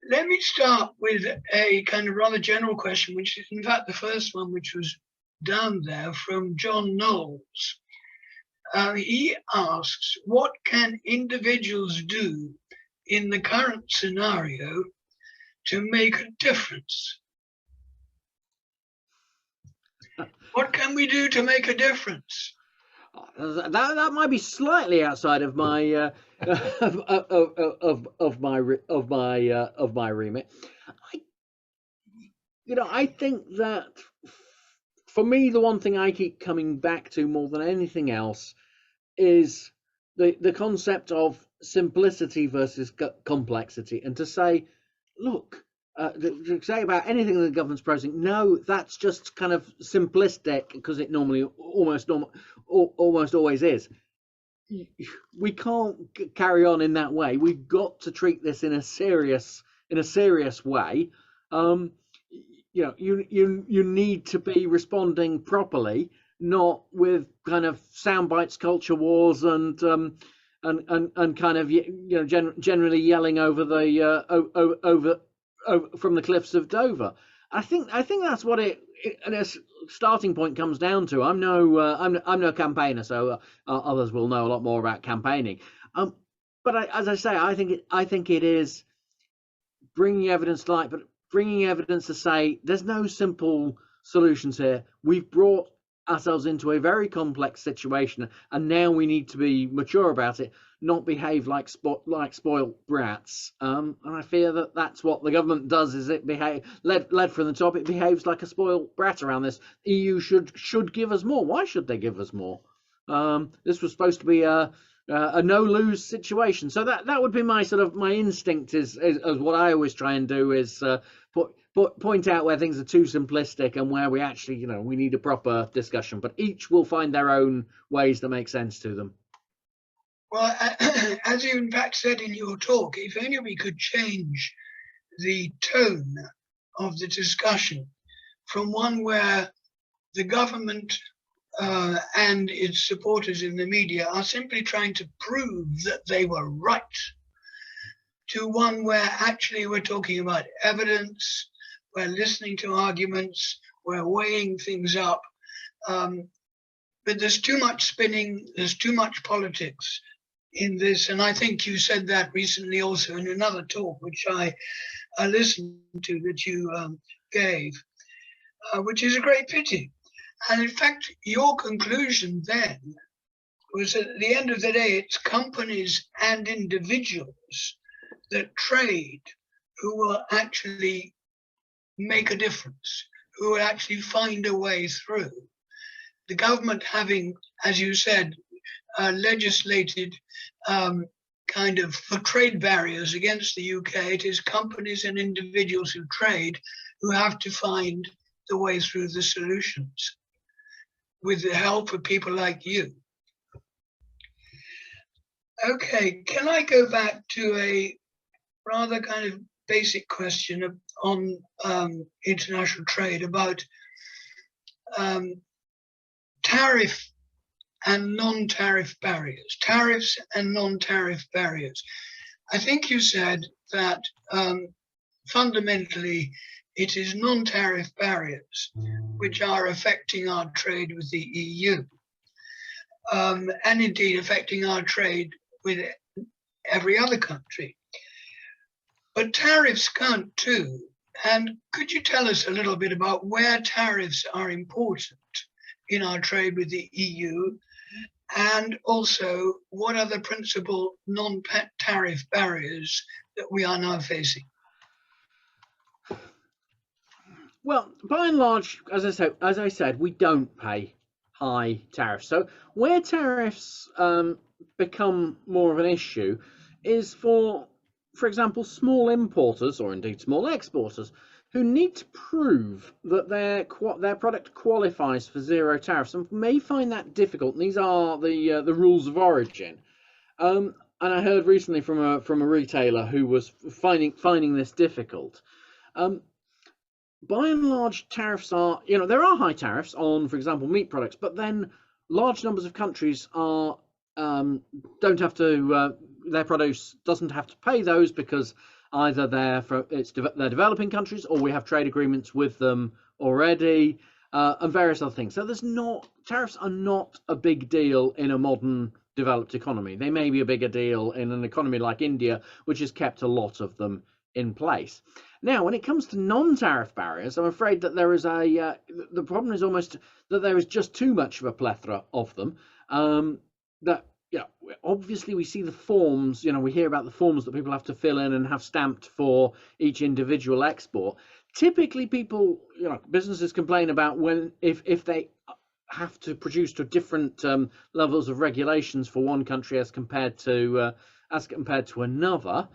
let me start with a kind of rather general question, which is in fact the first one, which was down there from John Knowles. He asks, what can individuals do in the current scenario to make a difference? What can we do to make a difference? That might be slightly outside of my of my remit. I think that for me, the one thing I keep coming back to more than anything else is the concept of simplicity versus complexity, and to say, look, to say about anything that the government's proposing, no, that's just kind of simplistic, because it normally almost always is. We can't carry on in that way. We've got to treat this in a serious way. You need to be responding properly, not with kind of sound bites, culture wars, and kind of generally yelling over the over from the cliffs of Dover. I think that's what it a starting point comes down to. I'm no campaigner, so others will know a lot more about campaigning. But as I say, I think it is bringing evidence to light, but bringing evidence to say there's no simple solutions here. We've brought ourselves into a very complex situation, and now we need to be mature about it, not behave like spoiled brats. And I fear that that's what the government does. Is it led from the top? It behaves like a spoiled brat around this. The EU should give us more. Why should they give us more? This was supposed to be a no-lose situation. So that would be my instinct is what I always try and do is point out where things are too simplistic and where we actually, we need a proper discussion. But each will find their own ways that make sense to them. Well, as you in fact said in your talk, if only we could change the tone of the discussion from one where the government and its supporters in the media are simply trying to prove that they were right, to one where actually we're talking about evidence, we're listening to arguments, we're weighing things up. But there's too much spinning, there's too much politics in this. And I think you said that recently also in another talk, which I listened to that you gave, which is a great pity. And in fact, your conclusion then was that at the end of the day, it's companies and individuals that trade who will actually make a difference, who will actually find a way through. The government having, as you said, legislated kind of for trade barriers against the UK, it is companies and individuals who trade who have to find the way through the solutions with the help of people like you. Okay, can I go back to a rather kind of basic question on international trade about tariff and non-tariff barriers, tariffs and non-tariff barriers. I think you said that fundamentally it is non-tariff barriers which are affecting our trade with the EU, and indeed affecting our trade with every other country. But tariffs count too. And could you tell us a little bit about where tariffs are important in our trade with the EU, and also what are the principal non-tariff barriers that we are now facing? Well, by and large, as I said, we don't pay high tariffs. So where tariffs become more of an issue is for example, small importers or indeed small exporters who need to prove that their product qualifies for zero tariffs and may find that difficult. And these are the rules of origin. And I heard recently from a retailer who was finding this difficult. By and large, tariffs are, there are high tariffs on, for example, meat products, but then large numbers of countries don't have to, their produce doesn't have to pay those because either they're developing countries, or we have trade agreements with them already, and various other things. So tariffs are not a big deal in a modern developed economy. They may be a bigger deal in an economy like India, which has kept a lot of them in place. Now, when it comes to non-tariff barriers, I'm afraid that there is the problem is almost that there is just too much of a plethora of them. That obviously we see the forms. We hear about the forms that people have to fill in and have stamped for each individual export. Typically, businesses complain about if they have to produce to different levels of regulations for one country as compared to another.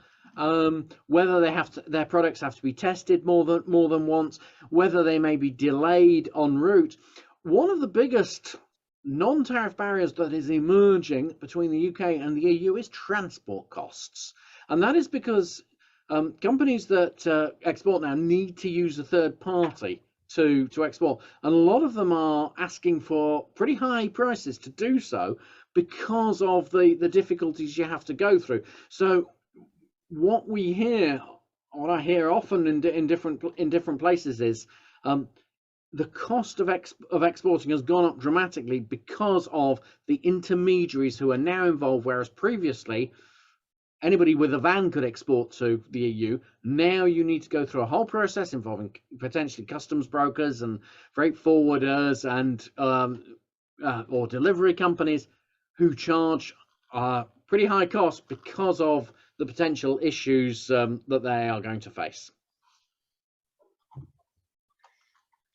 Whether their products have to be tested more than once, whether they may be delayed en route. One of the biggest non-tariff barriers that is emerging between the UK and the EU is transport costs, and that is because companies that export now need to use a third party to export, and a lot of them are asking for pretty high prices to do so because of the difficulties you have to go through. So what I hear often in different places is the cost of exporting has gone up dramatically because of the intermediaries who are now involved, whereas previously anybody with a van could export to the EU. Now you need to go through a whole process involving potentially customs brokers and freight forwarders and or delivery companies who charge pretty high costs because of the potential issues that they are going to face.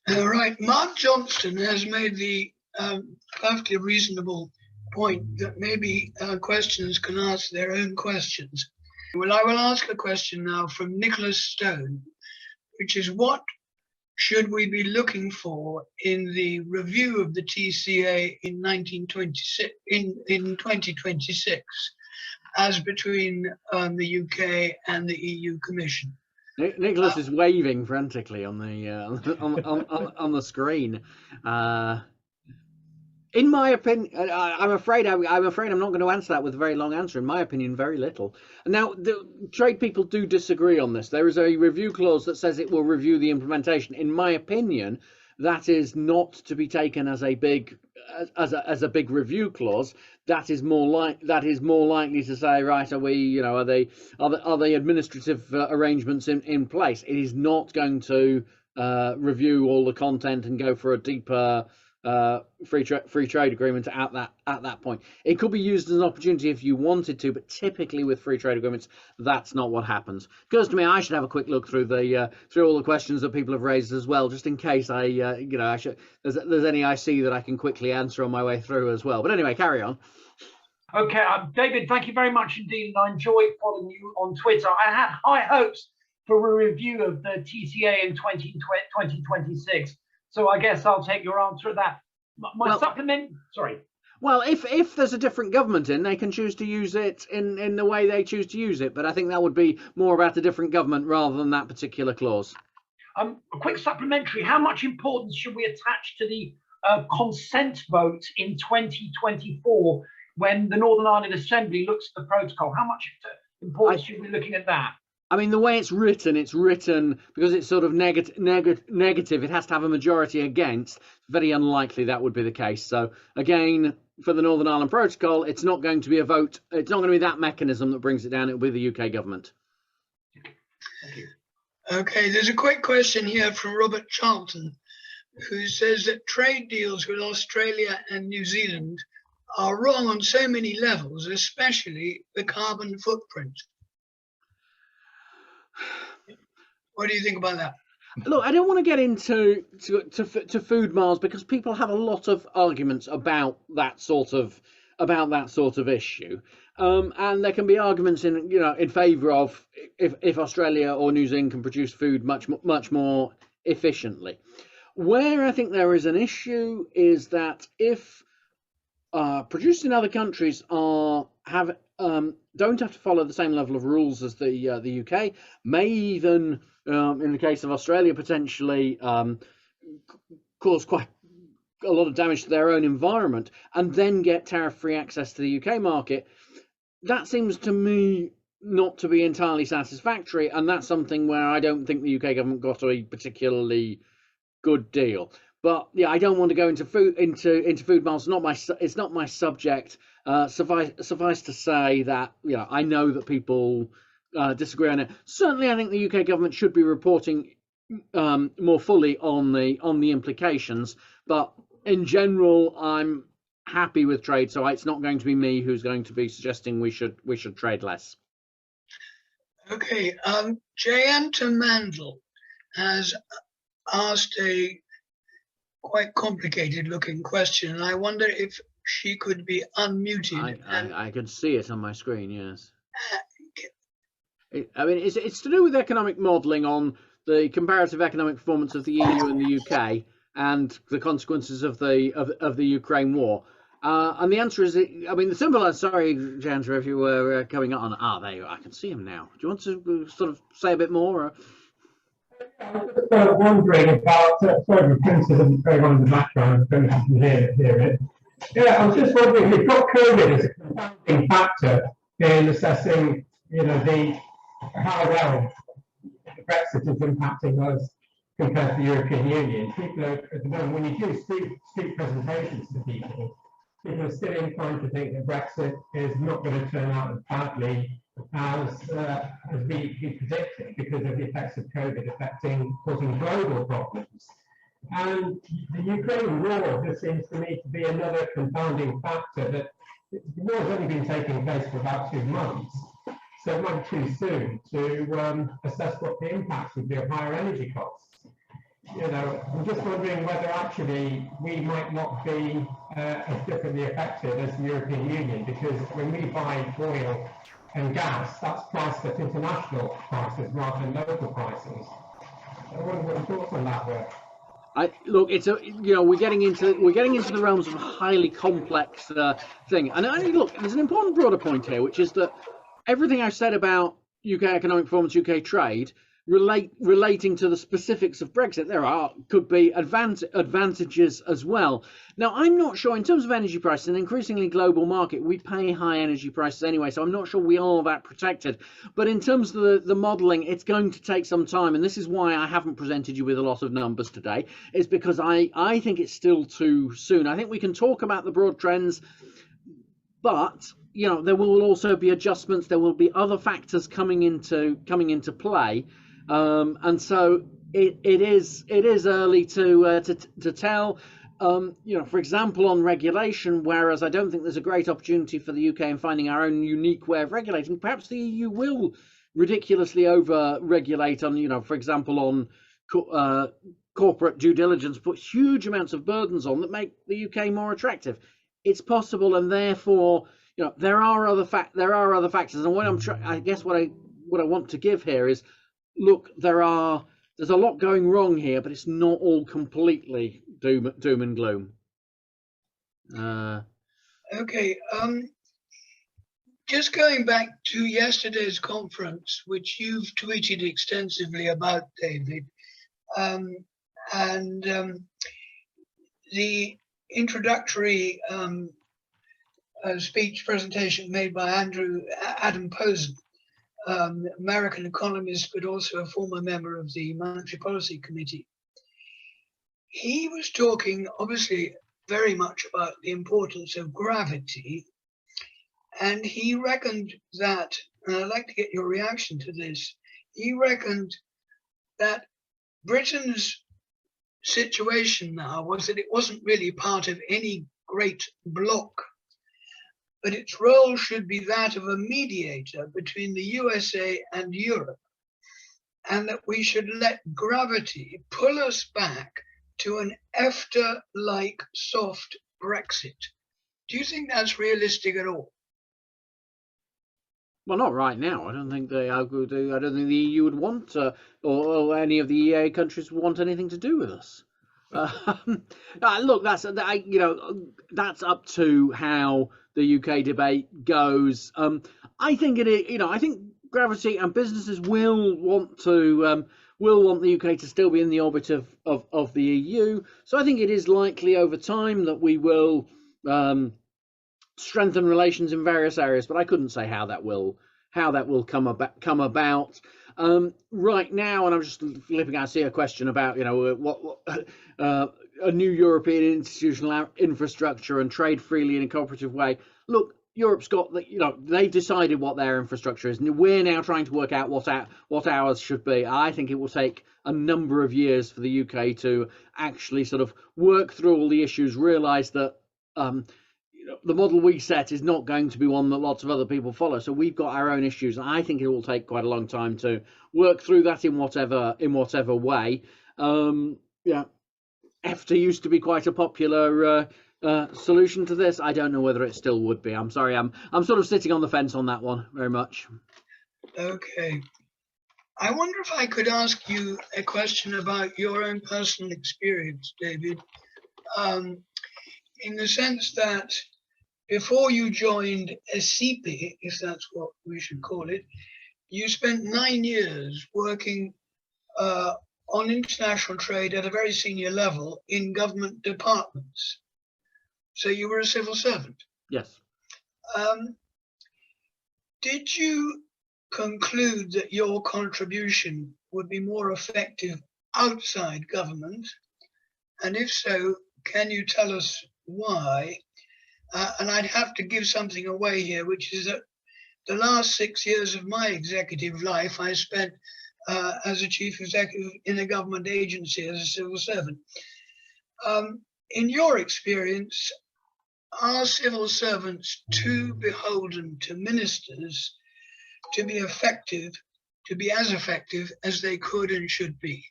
All right, Mark Johnston has made the perfectly reasonable point that maybe questions can ask their own questions. Well, I will ask a question now from Nicholas Stone, which is, what should we be looking for in the review of the TCA in 2026 as between the UK and the EU Commission? Nicholas is waving frantically on the on the screen. In my opinion, I'm afraid I'm not going to answer that with a very long answer. In my opinion, very little. Now, the trade people do disagree on this. There is a review clause that says it will review the implementation. In my opinion, that is not to be taken as a big review clause. That is more likely to say, right, are the administrative arrangements in place? It is not going to review all the content and go for a deeper free trade agreement at that point. It could be used as an opportunity if you wanted to, but typically with free trade agreements, that's not what happens. Occurs to me I should have a quick look through all the questions that people have raised as well, just in case there's any I see that I can quickly answer on my way through as well. But anyway, carry on. Okay, David, thank you very much indeed, and I enjoy following you on Twitter. I had high hopes for a review of the TCA in 2026. So I guess I'll take your answer at that. Sorry. Well, if there's a different government in, they can choose to use it in the way they choose to use it. But I think that would be more about a different government rather than that particular clause. A quick supplementary. How much importance should we attach to the consent vote in 2024 when the Northern Ireland Assembly looks at the protocol? How much importance should we be looking at that? I mean, the way it's written because it's sort of negative. It has to have a majority against. Very unlikely that would be the case. So again, for the Northern Ireland Protocol, it's not going to be a vote. It's not going to be that mechanism that brings it down. It will be the UK government. Thank you. Okay, there's a quick question here from Robert Charlton, who says that trade deals with Australia and New Zealand are wrong on so many levels, especially the carbon footprint. What do you think about that? Look, I don't want to get into food miles because people have a lot of arguments about that sort of issue, and there can be arguments in favour of if Australia or New Zealand can produce food much more efficiently. Where I think there is an issue is that if produced in other countries don't have to follow the same level of rules as the UK, may even in the case of Australia potentially cause quite a lot of damage to their own environment, and then get tariff-free access to the UK market. That seems to me not to be entirely satisfactory, and that's something where I don't think the UK government got a particularly good deal. But yeah, I don't want to go into food miles. It's not my subject. Suffice to say that I know that people disagree on it. Certainly, I think the UK government should be reporting more fully on the implications. But in general, I'm happy with trade, so it's not going to be me who's going to be suggesting we should trade less. Okay, Jayanta Mandel has asked a quite complicated looking question, and I wonder if she could be unmuted. I can see it on my screen, yes. I mean, it's to do with economic modelling on the comparative economic performance of the EU and the UK and the consequences of the Ukraine war. And the answer is, I mean, the simple answer, sorry, Jandra, if you were coming on. There you are, I can see him now. Do you want to sort of say a bit more? Or? I was just wondering about, sorry, the Prince isn't going on in the background, I don't know if you can hear it. Yeah, I was just wondering, we've got COVID as a confounding factor in assessing, how well Brexit is impacting us compared to the European Union. People are, at the moment, when you do street presentations to people are still inclined to think that Brexit is not going to turn out as badly as we predicted because of the effects of COVID causing global problems. And the Ukraine war just seems to me to be another confounding factor that the war has only been taking place for about 2 months. So it might be too soon to assess what the impacts would be of higher energy costs. I'm just wondering whether actually we might not be as differently affected as the European Union, because when we buy oil and gas, that's priced at international prices rather than local prices. I wonder what your thoughts on that were. Look, it's we're getting into the realms of a highly complex thing, and look, there's an important broader point here, which is that everything I said about UK economic performance, UK trade, relating to the specifics of Brexit, could be advantages as well. Now, I'm not sure in terms of energy prices, an increasingly global market, we pay high energy prices anyway, so I'm not sure we are that protected. But in terms of the modelling, it's going to take some time, and this is why I haven't presented you with a lot of numbers today, is because I think it's still too soon. I think we can talk about the broad trends, but there will also be adjustments. There will be other factors coming into play. And so it is early to tell. For example, on regulation, whereas I don't think there's a great opportunity for the UK in finding our own unique way of regulating, perhaps the EU will ridiculously over-regulate on, for example, on corporate due diligence, put huge amounts of burdens on that make the UK more attractive. It's possible, and therefore, there are other factors. And what I want to give here is, look, there's a lot going wrong here, but it's not all completely doom and gloom. Okay, just going back to yesterday's conference, which you've tweeted extensively about, David, and the introductory speech presentation made by Adam Posen, American economist, but also a former member of the Monetary Policy Committee. He was talking, obviously, very much about the importance of gravity, and he reckoned that, and I'd like to get your reaction to this, he reckoned that Britain's situation now was that it wasn't really part of any great bloc, but its role should be that of a mediator between the USA and Europe, and that we should let gravity pull us back to an EFTA-like soft Brexit. Do you think that's realistic at all? Well, not right now. I don't think the EU would want, or any of the EA countries would want anything to do with us. Look, that's up to how the UK debate goes. I think I think gravity and businesses will want the UK to still be in the orbit of the EU. So I think it is likely over time that we will strengthen relations in various areas, but I couldn't say how that will that will come about. Right now, and I'm just flipping, I see a question about, you know, what a new European institutional infrastructure and trade freely in a cooperative way. Look, Europe's got the, you know, they've decided what their infrastructure is, and we're now trying to work out what ours should be. I think it will take a number of years for the UK to actually sort of work through all the issues, realise that you know, the model we set is not going to be one that lots of other people follow. So we've got our own issues, and I think it will take quite a long time to work through that in whatever way. Yeah, EFTA used to be quite a popular solution to this. I don't know whether it still would be. I'm sorry, I'm sort of sitting on the fence on that one very much. Okay. I wonder if I could ask you a question about your own personal experience, David, in the sense that before you joined ECIPE, if that's what we should call it, you spent 9 years working on international trade at a very senior level in government departments. So you were a civil servant. Yes. Did you conclude that your contribution would be more effective outside government? And if so, can you tell us why? And I'd have to give something away here, which is that the last 6 years of my executive life, I spent as a chief executive in a government agency as a civil servant. In your experience, are civil servants too beholden to ministers to be effective, to be as effective as they could and should be?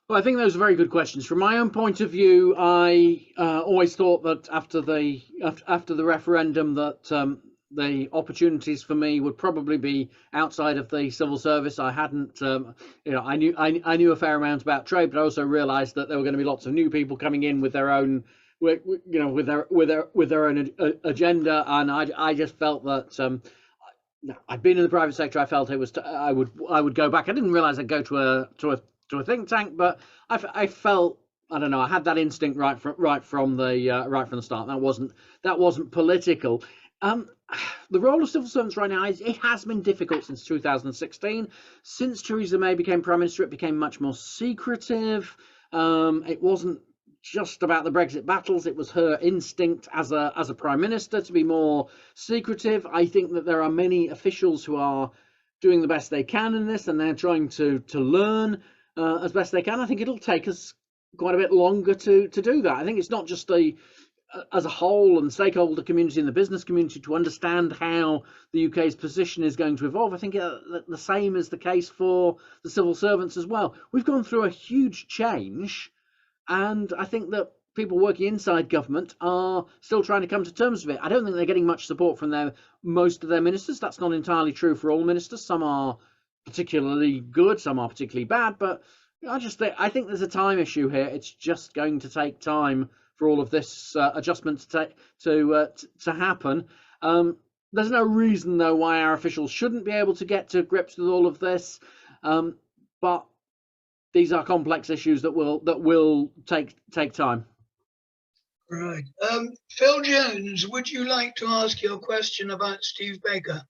Well, I think those are very good questions. From my own point of view, I always thought that after the referendum that the opportunities for me would probably be outside of the civil service. I hadn't, you know, I knew a fair amount about trade, but I also realised that there were going to be lots of new people coming in with their own, you know, with their own agenda, and I just felt that. I'd been in the private sector. I felt it was. I would go back. I didn't realise I'd go to a think tank, but I felt, I don't know, I had that instinct right from the start. That wasn't political. The role of civil servants right now it has been difficult since 2016. Since Theresa May became Prime Minister, it became much more secretive. It wasn't just about the Brexit battles. It was her instinct as a Prime Minister to be more secretive. I think that there are many officials who are doing the best they can in this, and they're trying to learn as best they can. I think it'll take us quite a bit longer to do that. I think it's not just as a whole and stakeholder community and the business community to understand how the UK's position is going to evolve. I think the same is the case for the civil servants as well. We've gone through a huge change, and I think that people working inside government are still trying to come to terms with it. I don't think they're getting much support from most of their ministers. That's not entirely true for all ministers. Some are particularly good, some are particularly bad, but I think there's a time issue here. It's just going to take time for all of this adjustment to happen. There's no reason though why our officials shouldn't be able to get to grips with all of this, but these are complex issues that will take time. Right. Phil Jones, would you like to ask your question about Steve Baker?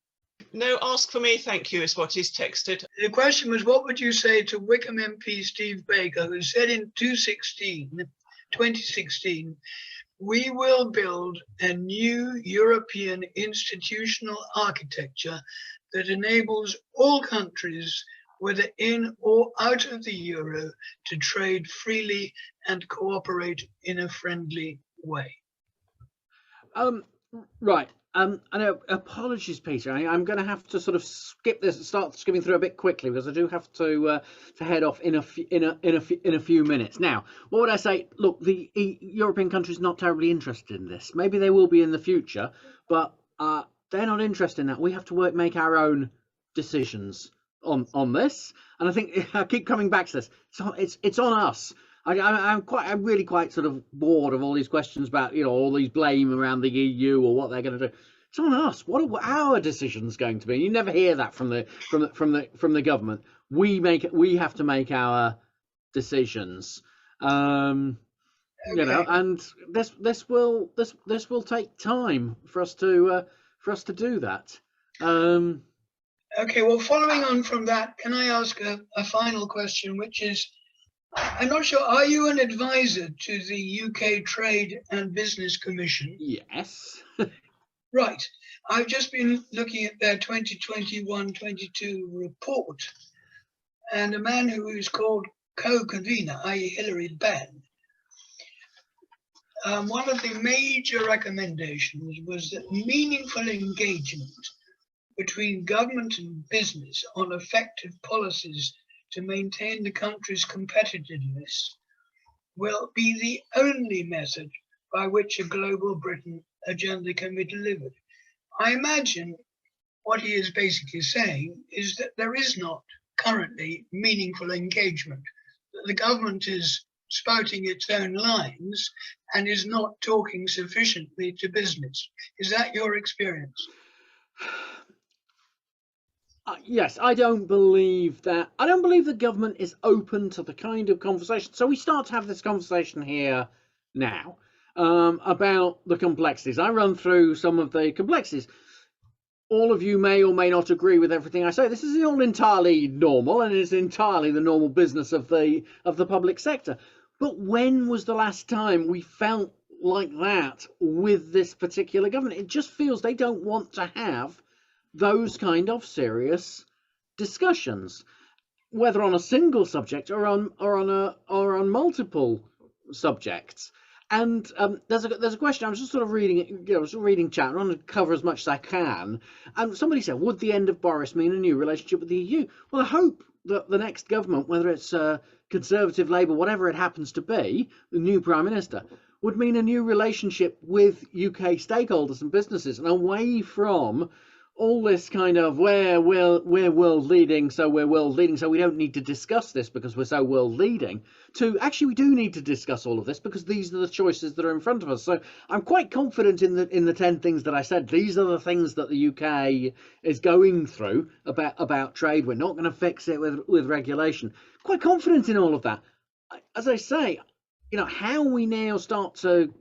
No, ask for me, thank you, is what he's texted. The question was, what would you say to Wickham MP Steve Baker, who said in 2016, we will build a new European institutional architecture that enables all countries, whether in or out of the euro, to trade freely and cooperate in a friendly way? Right. I know, apologies, Peter. I'm going to have to sort of skip this and start skimming through a bit quickly because I do have to head off in a few minutes. Now, what would I say? Look, the European countries not terribly interested in this. Maybe they will be in the future, but they're not interested in that. We have to make our own decisions on this, and I think I keep coming back to this. It's on us. I'm really quite sort of bored of all these questions about, you know, all these blame around the EU or what they're going to do. It's on us. What are our decisions going to be? You never hear that from the government. We have to make our decisions. You know, and this will take time for us to do that. Okay, well, following on from that, can I ask a final question, which is, I'm not sure, are you an advisor to the UK Trade and Business Commission? Yes. Right. I've just been looking at their 2021-22 report, and a man who is called co-convener, i.e. Hilary Benn, one of the major recommendations was that meaningful engagement between government and business on effective policies to maintain the country's competitiveness will be the only method by which a global Britain agenda can be delivered. I imagine what he is basically saying is that there is not currently meaningful engagement, that the government is spouting its own lines and is not talking sufficiently to business. Is that your experience? Yes, I don't believe that. I don't believe the government is open to the kind of conversation. So we start to have this conversation here now about the complexities. I run through some of the complexities. All of you may or may not agree with everything I say. This is all entirely normal, and it is entirely the normal business of the public sector. But when was the last time we felt like that with this particular government? It just feels they don't want to have those kind of serious discussions, whether on a single subject or on multiple subjects. And there's a question. I was just sort of reading it, I was reading chat. I want to cover as much as I can. And somebody said, would the end of Boris mean a new relationship with the EU? Well, I hope that the next government, whether it's Conservative, Labour, whatever it happens to be, the new Prime Minister, would mean a new relationship with UK stakeholders and businesses, and away from all this kind of we're world leading, so we're world leading, so we don't need to discuss this because we're so world leading, to actually we do need to discuss all of this because these are the choices that are in front of us. So I'm quite confident in the 10 things that I said. These are the things that the UK is going through about trade. We're not going to fix it with regulation. Quite confident in all of that. As I say, how we now start to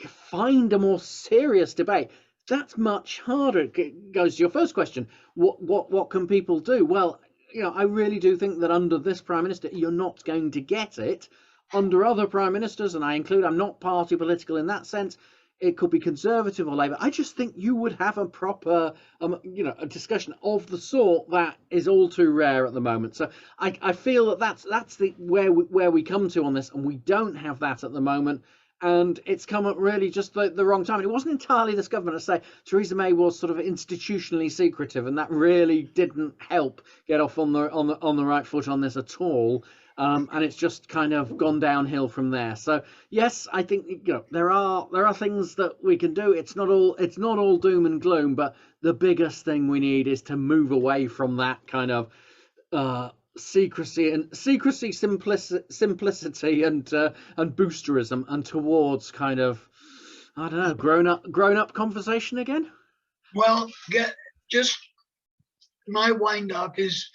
find a more serious debate, that's much harder. It goes to your first question. What can people do? Well, I really do think that under this Prime Minister, you're not going to get it. Under other Prime Ministers, and I'm not party political in that sense, it could be Conservative or Labour. I just think you would have a proper, a discussion of the sort that is all too rare at the moment. So I feel that that's where we come to on this, and we don't have that at the moment. And it's come at really just the wrong time. And it wasn't entirely this government. I say Theresa May was sort of institutionally secretive, and that really didn't help get off on the right foot on this at all. And it's just kind of gone downhill from there. So yes, I think there are things that we can do. It's not all doom and gloom, but the biggest thing we need is to move away from that kind of secrecy, simplicity, and boosterism, and towards kind of, I don't know, grown up conversation again. Well, just my wind up is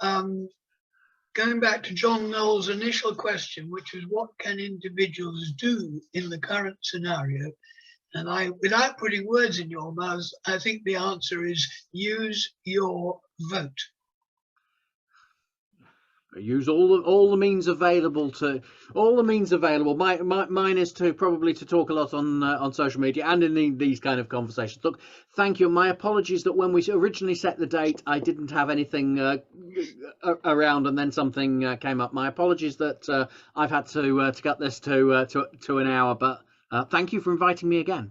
going back to John Knowles' initial question, which was what can individuals do in the current scenario? And without putting words in your mouths, I think the answer is use your vote. Use all the means available. Mine is probably to talk a lot on social media and in these kind of conversations. Look, thank you. My apologies that when we originally set the date, I didn't have anything around, and then something came up. My apologies that I've had to cut this to an hour. But thank you for inviting me again.